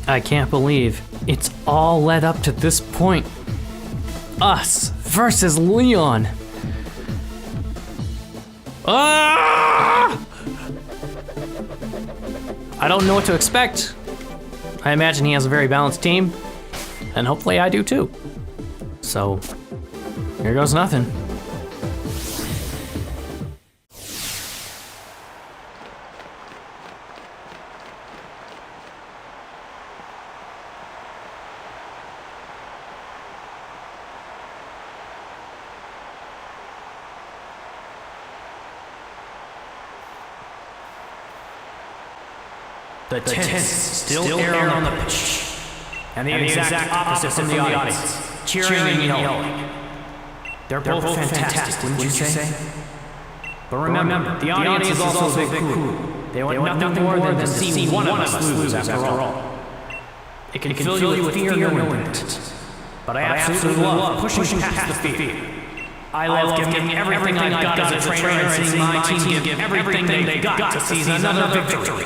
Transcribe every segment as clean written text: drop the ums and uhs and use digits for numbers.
I can't believe it's all led up to this point. Us versus Leon. Ah! I don't know what to expect. I imagine he has a very balanced team, and hopefully I do too. So, here goes nothing. The tense, still air on the pitch, and the exact opposite from the audience, cheering and yelling. They're both fantastic, wouldn't you say? But remember, the audience is also a big crew. They want nothing more than to see one of us lose after all. It can fill you with fear knowing that. But I absolutely love pushing past the fear. I love giving everything I've got as a trainer and seeing my team give everything they've got to seize another victory.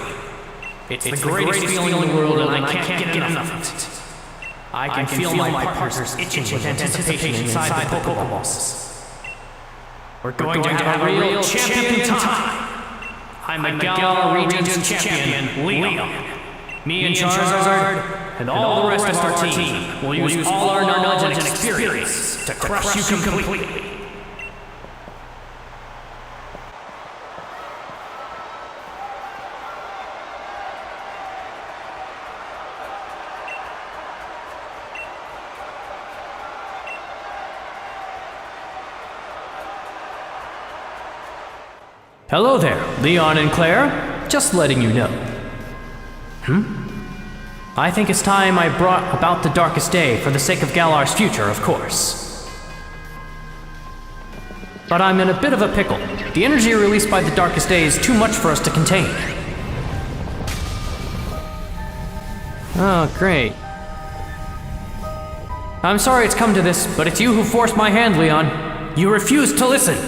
It's the greatest feeling in the world, and I can't get enough of it. I can feel my partners itching with anticipation inside the Pokeballs. We're going to have a real champion time. I'm the Galar Region's champion, Leon. Me and Charizard, and all the rest of our team will use all our knowledge and experience to crush you completely. Hello there, Leon and Claire. Just letting you know. I think it's time I brought about the darkest day for the sake of Galar's future, of course. But I'm in a bit of a pickle. The energy released by the darkest day is too much for us to contain. Oh, great. I'm sorry it's come to this, but it's you who forced my hand, Leon. You refused to listen.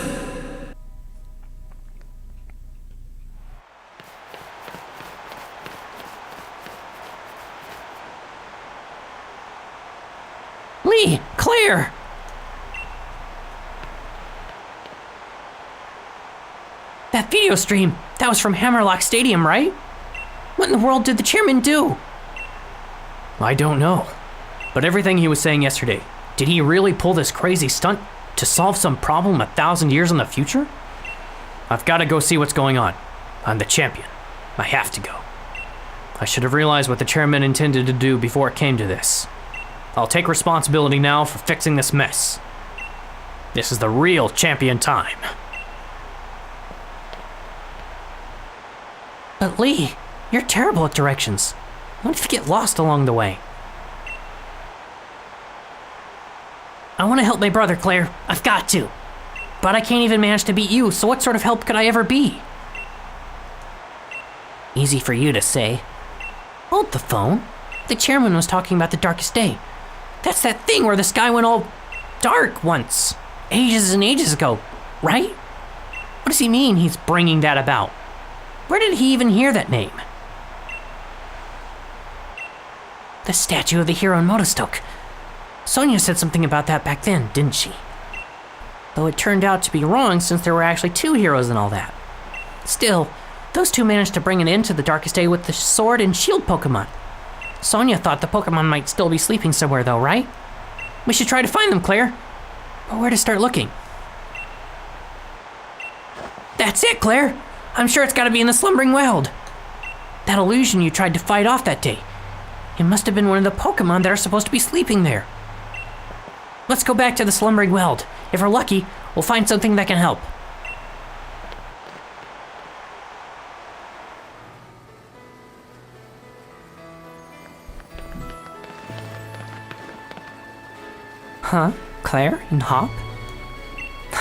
Lee! Claire! That video stream, that was from Hammerlock Stadium, right? What in the world did the chairman do? I don't know. But everything he was saying yesterday, did he really pull this crazy stunt to solve some problem 1,000 years in the future? I've got to go see what's going on. I'm the champion. I have to go. I should have realized what the chairman intended to do before it came to this. I'll take responsibility now for fixing this mess. This is the real champion time. But Lee, you're terrible at directions. What if you get lost along the way? I want to help my brother, Claire. I've got to. But I can't even manage to beat you, so what sort of help could I ever be? Easy for you to say. Hold the phone. The chairman was talking about the darkest day. That's that thing where the sky went all dark once. Ages and ages ago, right? What does he mean he's bringing that about? Where did he even hear that name? The statue of the hero in Motostoke. Sonia said something about that back then, didn't she? Though it turned out to be wrong since there were actually two heroes and all that. Still, those two managed to bring an end to the darkest day with the sword and shield Pokemon. Sonia thought the Pokemon might still be sleeping somewhere though, right? We should try to find them, Claire. But where to start looking? That's it, Claire! I'm sure it's gotta be in the Slumbering Weald. That illusion you tried to fight off that day. It must have been one of the Pokemon that are supposed to be sleeping there. Let's go back to the Slumbering Weald. If we're lucky, we'll find something that can help. Huh? Claire and Hop?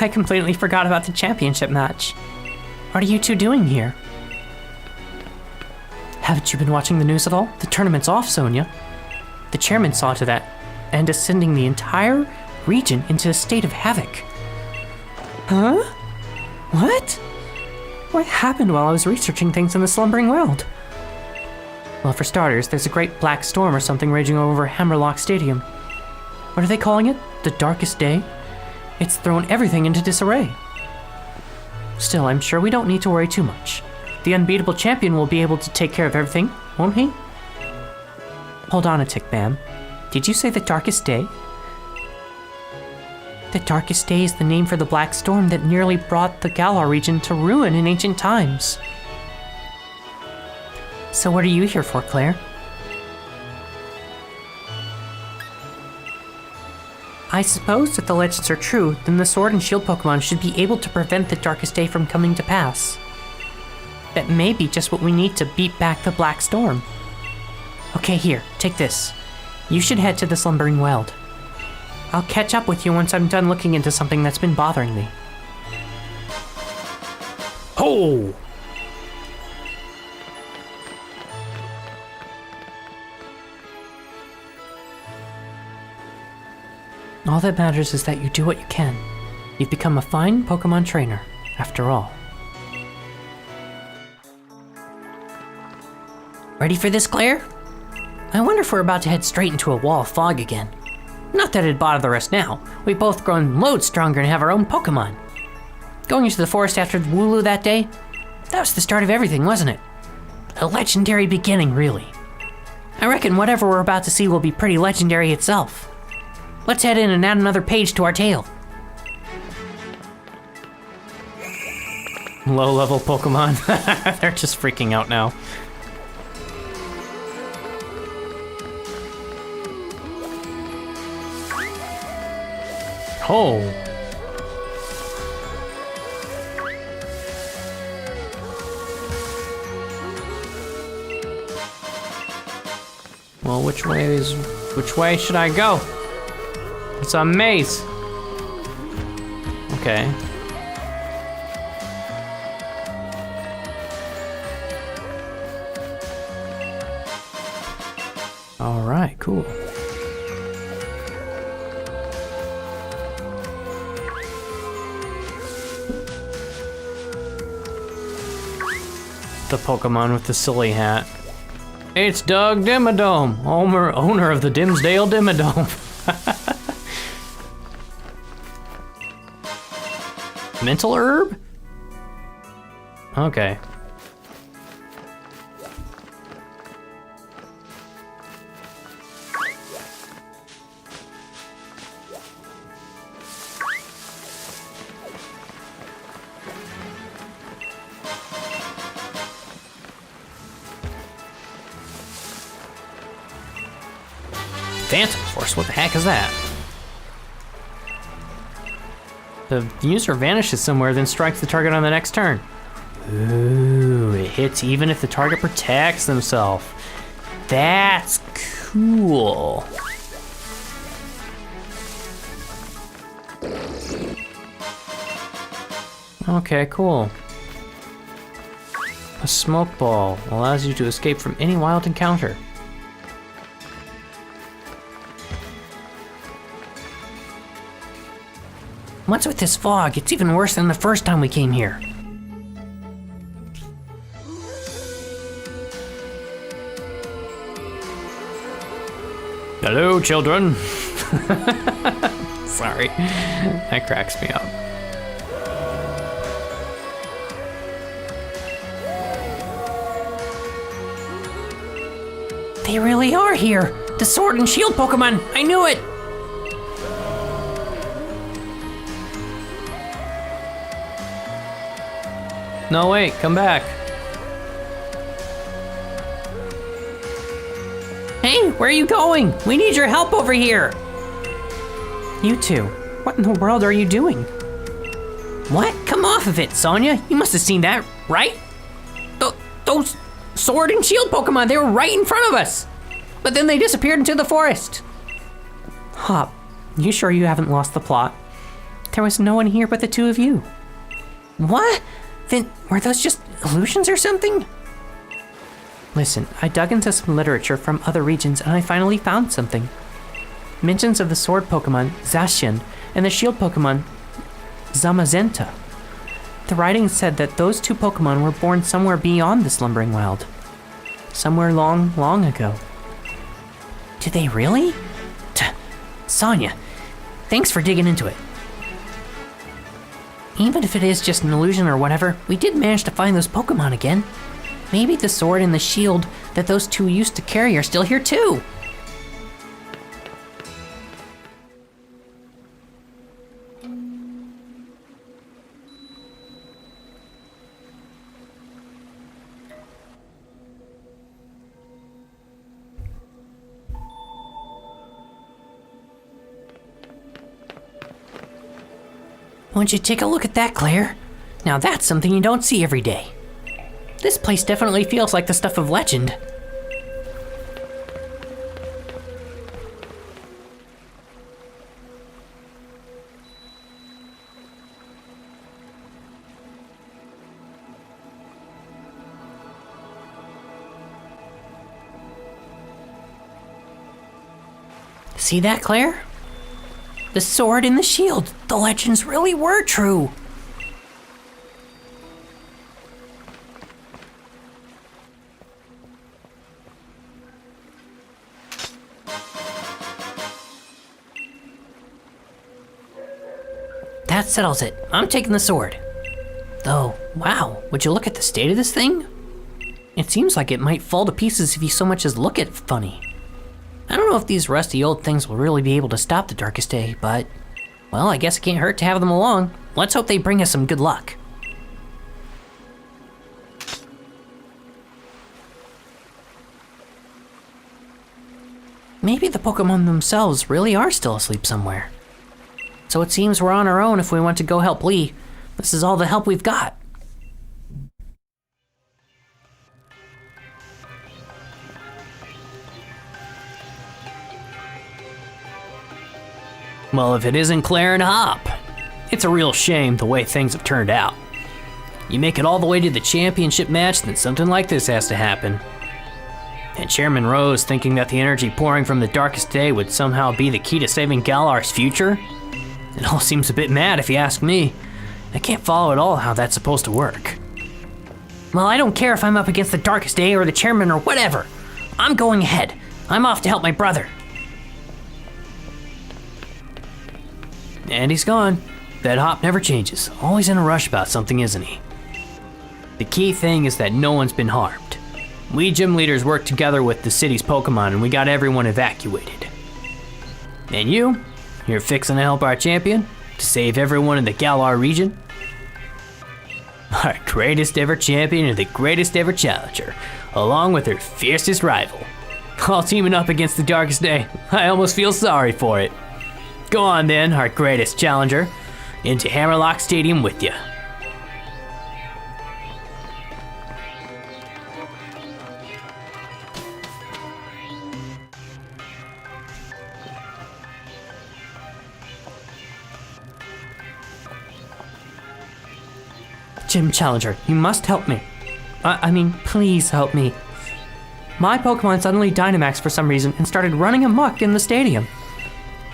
I completely forgot about the championship match. What are you two doing here? Haven't you been watching the news at all? The tournament's off, Sonia. The chairman saw to that, and is sending the entire region into a state of havoc. Huh? What? What happened while I was researching things in the Slumbering Weald? Well, for starters, there's a great black storm or something raging over Hammerlock Stadium. What are they calling it? The darkest day? It's thrown everything into disarray. Still, I'm sure we don't need to worry too much. The unbeatable champion will be able to take care of everything, won't he? Hold on a tick, ma'am. Did you say the darkest day? The darkest day is the name for the black storm that nearly brought the Galar region to ruin in ancient times. So what are you here for, Claire? I suppose if the legends are true, then the Sword and Shield Pokemon should be able to prevent the darkest day from coming to pass. That may be just what we need to beat back the Black Storm. Okay, here, take this. You should head to the Slumbering Weld. I'll catch up with you once I'm done looking into something that's been bothering me. Oh! All that matters is that you do what you can. You've become a fine Pokemon trainer, after all. Ready for this, Claire? I wonder if we're about to head straight into a wall of fog again. Not that it'd bother us now. We've both grown loads stronger and have our own Pokemon. Going into the forest after Wooloo that day? That was the start of everything, wasn't it? A legendary beginning, really. I reckon whatever we're about to see will be pretty legendary itself. Let's head in and add another page to our tale. Low-level Pokemon. They're just freaking out now. Oh. Well, which way should I go? It's a maze. Okay. All right, cool. The Pokemon with the silly hat. It's Doug Dimmadome, owner of the Dimsdale Dimmadome. Mental herb? Okay. Phantom Force, what the heck is that? The user vanishes somewhere, then strikes the target on the next turn. Ooh, it hits even if the target protects themselves. That's cool. Okay, cool. A smoke ball allows you to escape from any wild encounter. What's with this fog? It's even worse than the first time we came here. Hello, children. Sorry, that cracks me up. They really are here! The Sword and Shield Pokemon! I knew it! No, wait, come back. Hey, where are you going? We need your help over here! You two, what in the world are you doing? What? Come off of it, Sonia. You must have seen that, right? Those Sword and Shield Pokemon, they were right in front of us! But then they disappeared into the forest. Hop, you sure you haven't lost the plot? There was no one here but the two of you. What? Then were those just illusions or something? Listen, I dug into some literature from other regions and I finally found something. Mentions of the sword Pokemon, Zacian, and the shield Pokemon, Zamazenta. The writing said that those two Pokemon were born somewhere beyond the Slumbering Wild. somewhere long, long ago. Did they really? Sonya, thanks for digging into it. Even if it is just an illusion or whatever, we did manage to find those Pokemon again. Maybe the sword and the shield that those two used to carry are still here too. Won't you take a look at that, Claire? Now that's something you don't see every day. This place definitely feels like the stuff of legend. See that, Claire? The sword and the shield. The legends really were true. That settles it. I'm taking the sword. Though, wow, would you look at the state of this thing? It seems like it might fall to pieces if you so much as look at it funny. I don't know if these rusty old things will really be able to stop the darkest day, but, well, I guess it can't hurt to have them along. Let's hope they bring us some good luck. Maybe the Pokemon themselves really are still asleep somewhere. So it seems we're on our own if we want to go help Lee. This is all the help we've got. Well, if it isn't Claire and Hop. It's a real shame the way things have turned out. You make it all the way to the championship match, then something like this has to happen. And Chairman Rose thinking that the energy pouring from the darkest day would somehow be the key to saving Galar's future? It all seems a bit mad if you ask me. I can't follow at all how that's supposed to work. Well, I don't care if I'm up against the darkest day or the chairman or whatever. I'm going ahead. I'm off to help my brother. And he's gone. That Hop never changes. Always in a rush about something, isn't he? The key thing is that no one's been harmed. We gym leaders worked together with the city's Pokemon and we got everyone evacuated. And you're fixing to help our champion? To save everyone in the Galar region? Our greatest ever champion and the greatest ever challenger, along with her fiercest rival. All teaming up against the darkest day. I almost feel sorry for it. Go on then, our greatest challenger, into Hammerlock Stadium with you. Gym Challenger, you must help me. I mean, please help me. My Pokemon suddenly Dynamaxed for some reason and started running amok in the stadium.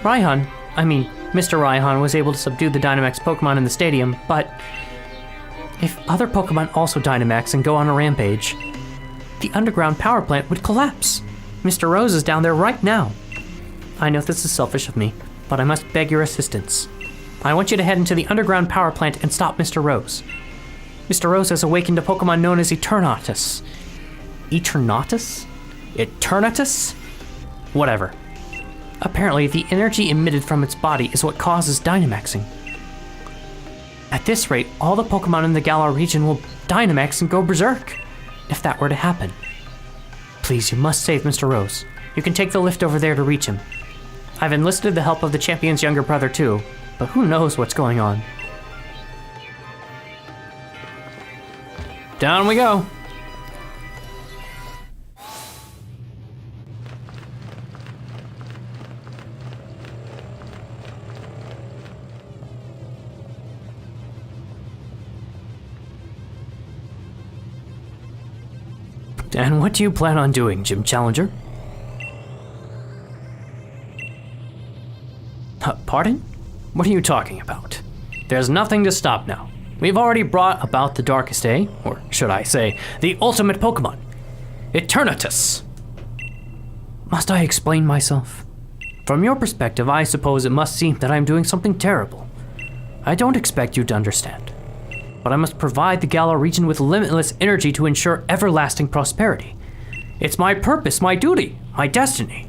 Mr. Raihan was able to subdue the Dynamax Pokemon in the stadium, but if other Pokemon also Dynamax and go on a rampage, the underground power plant would collapse. Mr. Rose is down there right now. I know this is selfish of me, but I must beg your assistance. I want you to head into the underground power plant and stop Mr. Rose. Mr. Rose has awakened a Pokemon known as Eternatus. Eternatus? Eternatus? Whatever. Apparently, the energy emitted from its body is what causes Dynamaxing. At this rate, all the Pokemon in the Galar region will Dynamax and go berserk, if that were to happen. Please, you must save Mr. Rose. You can take the lift over there to reach him. I've enlisted the help of the champion's younger brother too, but who knows what's going on. Down we go. And what do you plan on doing, Gym Challenger? Pardon? What are you talking about? There's nothing to stop now. We've already brought about the darkest day, or should I say, the ultimate Pokemon. Eternatus. Must I explain myself? From your perspective, I suppose it must seem that I'm doing something terrible. I don't expect you to understand. But I must provide the Galar region with limitless energy to ensure everlasting prosperity. It's my purpose, my duty, my destiny.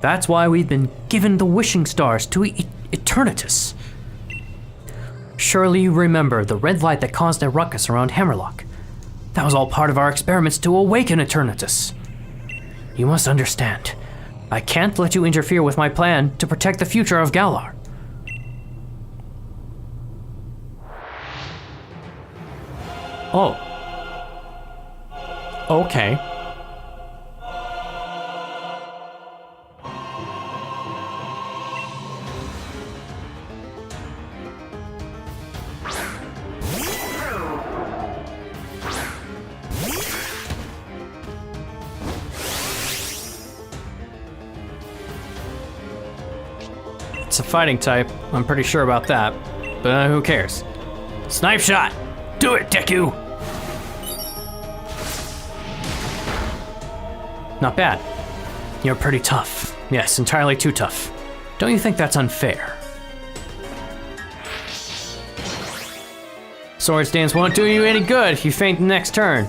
That's why we've been given the wishing stars to Eternatus. Surely you remember the red light that caused a ruckus around Hammerlock. That was all part of our experiments to awaken Eternatus. You must understand. I can't let you interfere with my plan to protect the future of Galar. Oh. Okay. It's a fighting type, I'm pretty sure about that, but who cares? Snipe shot! Do it, Deku! Not bad. You're pretty tough. Yes, entirely too tough. Don't you think that's unfair? Swords dance won't do you any good if you faint the next turn.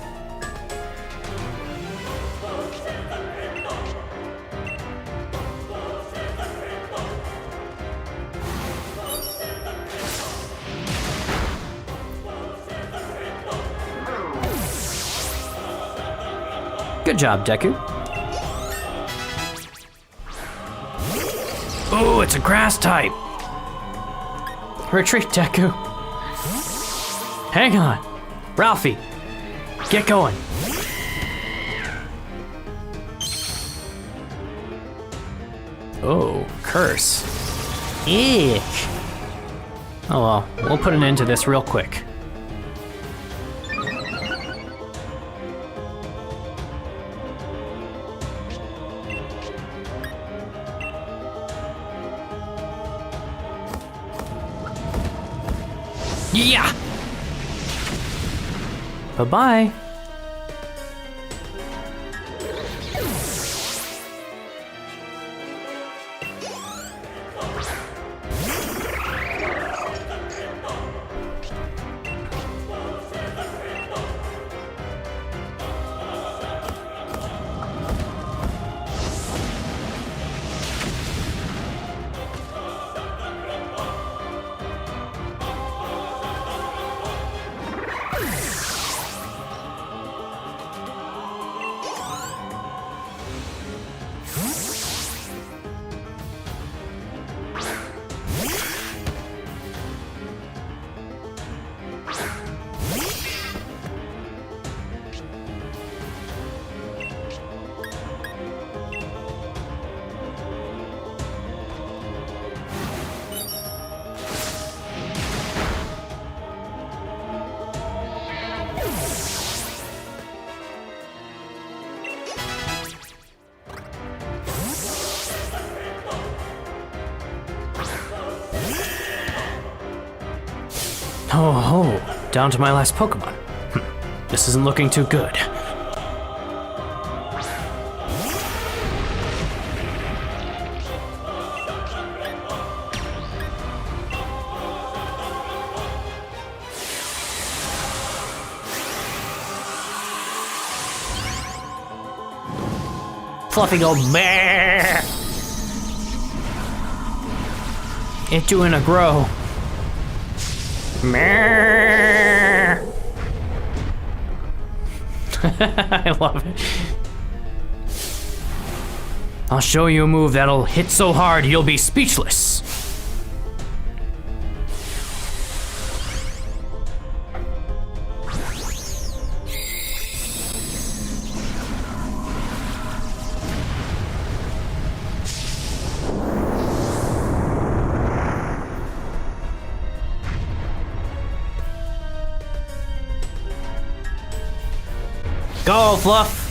Good job, Deku. Oh, it's a grass type. Retreat, Deku. Hang on. Ralphie, get going. Oh, curse. Eek. Oh well, we'll put an end to this real quick. Yeah! Bye-bye. Oh, down to my last Pokemon. This isn't looking too good. Fluffy go bear. It doing a grow. I love it. I'll show you a move that'll hit so hard you'll be speechless. Go, Fluff!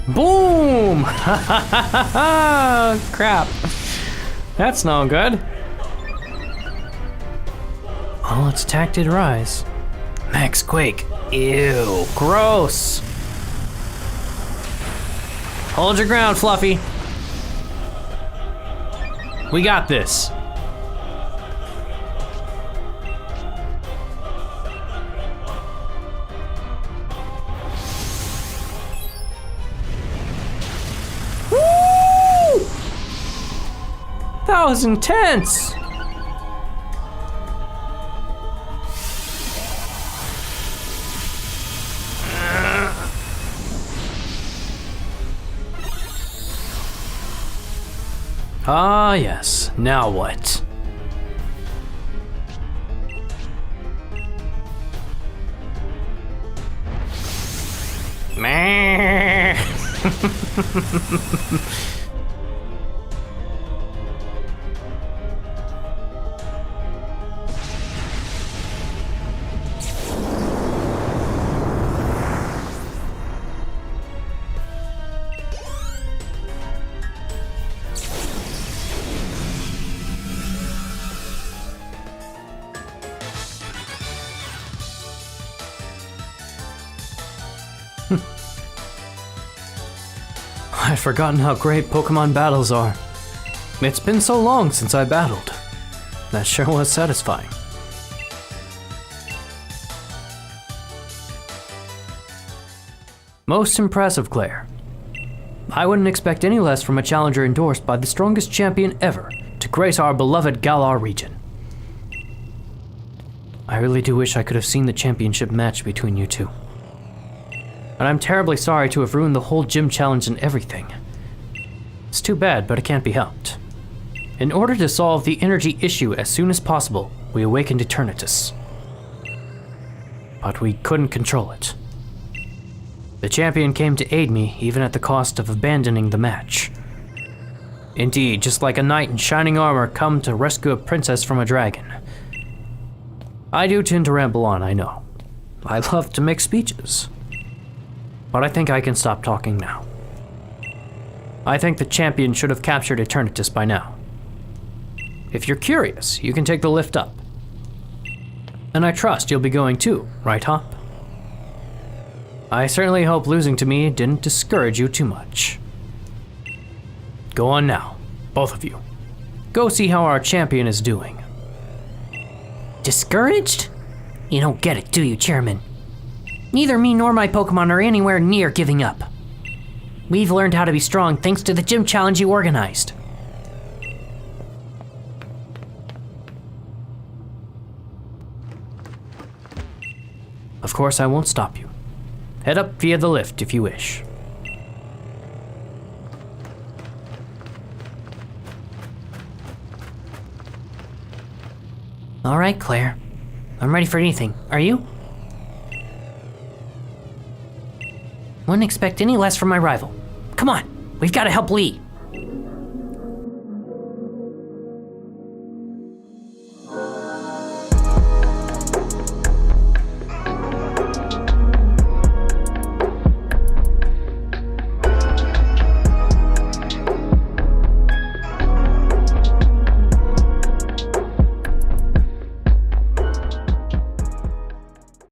Boom! Crap. That's no good. All its attack did rise. Max Quake, Ew, gross. Hold your ground, Fluffy. We got this. Woo! That was intense. Ah, yes. Now what? Meh. I'd forgotten how great Pokemon battles are. It's been so long since I battled. That sure was satisfying. Most impressive, Claire. I wouldn't expect any less from a challenger endorsed by the strongest champion ever to grace our beloved Galar region. I really do wish I could have seen the championship match between you two. And I'm terribly sorry to have ruined the whole gym challenge and everything. It's too bad, but it can't be helped. In order to solve the energy issue as soon as possible, we awakened Eternatus. But we couldn't control it. The champion came to aid me, even at the cost of abandoning the match. Indeed, just like a knight in shining armor come to rescue a princess from a dragon. I do tend to ramble on, I know. I love to make speeches. But I think I can stop talking now. I think the champion should have captured Eternatus by now. If you're curious, you can take the lift up. And I trust you'll be going too, right, Hop? I certainly hope losing to me didn't discourage you too much. Go on now, both of you. Go see how our champion is doing. Discouraged? You don't get it, do you, Chairman? Neither me nor my Pokemon are anywhere near giving up. We've learned how to be strong thanks to the gym challenge you organized. Of course, I won't stop you. Head up via the lift if you wish. All right, Claire. I'm ready for anything. Are you? Wouldn't expect any less from my rival. Come on, we've got to help Lee.